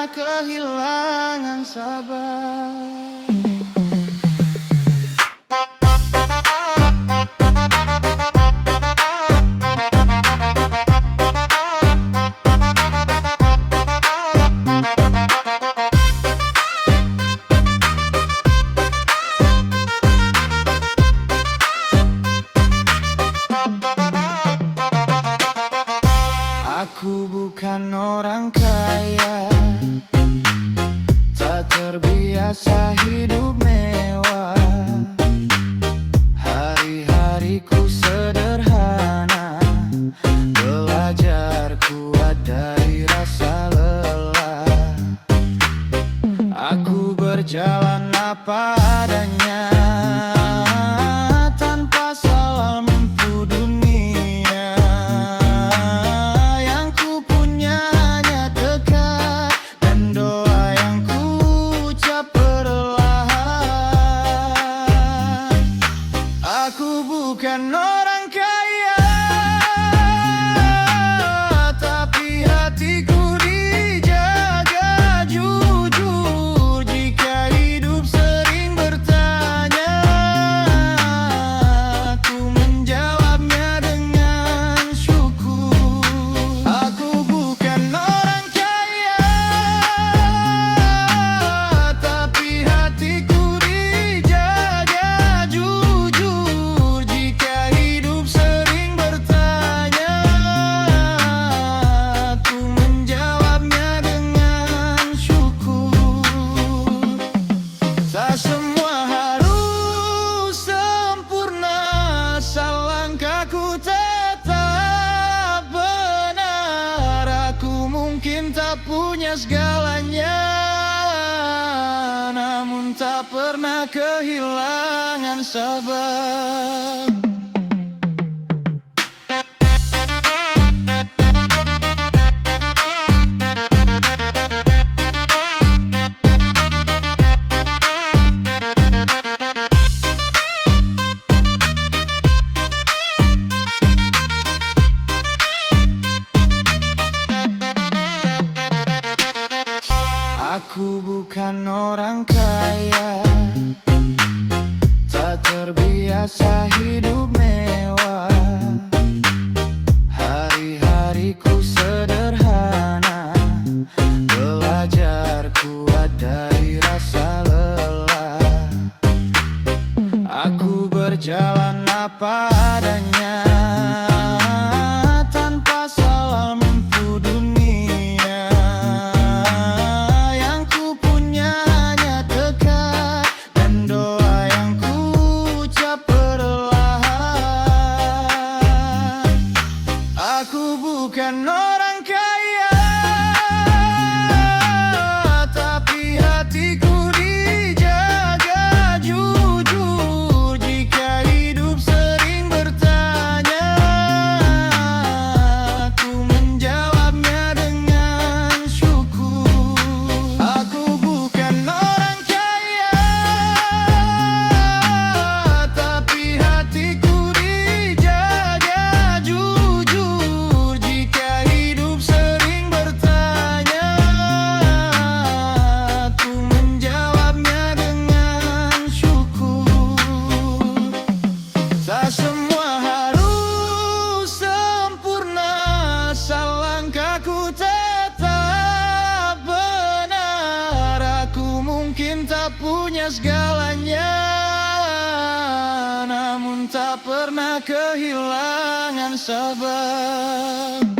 pernah kehilangan sabar. Aku bukan orang kaya, tak terbiasa hidup mewah. Hari-hariku sederhana, belajar kuat dari rasa lelah. Aku berjalan apa adanya, tanpa salah mempu dunia. Yang ku punya hanya dekat dan doa yang ku ucap perlahan. Aku bukan orang kaya, tapi hatiku dijaga jujur. Jika hidup sering bertanya, aku menjawabnya dengan syukur. Aku bukan orang kaya, tapi hatiku dijaga jujur. Jika hidup sering bertanya, aku menjawabnya dengan syukur. Tak semua harus sempurna, asal langkahku tetap benar. Aku mungkin tak punya segalanya, namun tak pernah kehilangan sabar. Aku bukan orang kaya, tak terbiasa hidup mewah. Hari-hariku sederhana, belajar kuat dari rasa lelah. Aku berjalan apa adanya, tanpa salah mempu dunia. Yang ku punya hanya dekat dan doa yang ku ucap perlahan. Aku bukan orang kaya, tapi hatiku dijaga jujur. Jika hidup sering bertanya, aku menjawabnya dengan syukur. Aku bukan orang kaya, tapi hatiku dijaga jujur. Jika hidup sering bertanya, aku menjawabnya dengan syukur. Tak semua harus sempurna, asal langkahku tetap benar. Aku mungkin tak punya segalanya, namun tak pernah kehilangan sabar.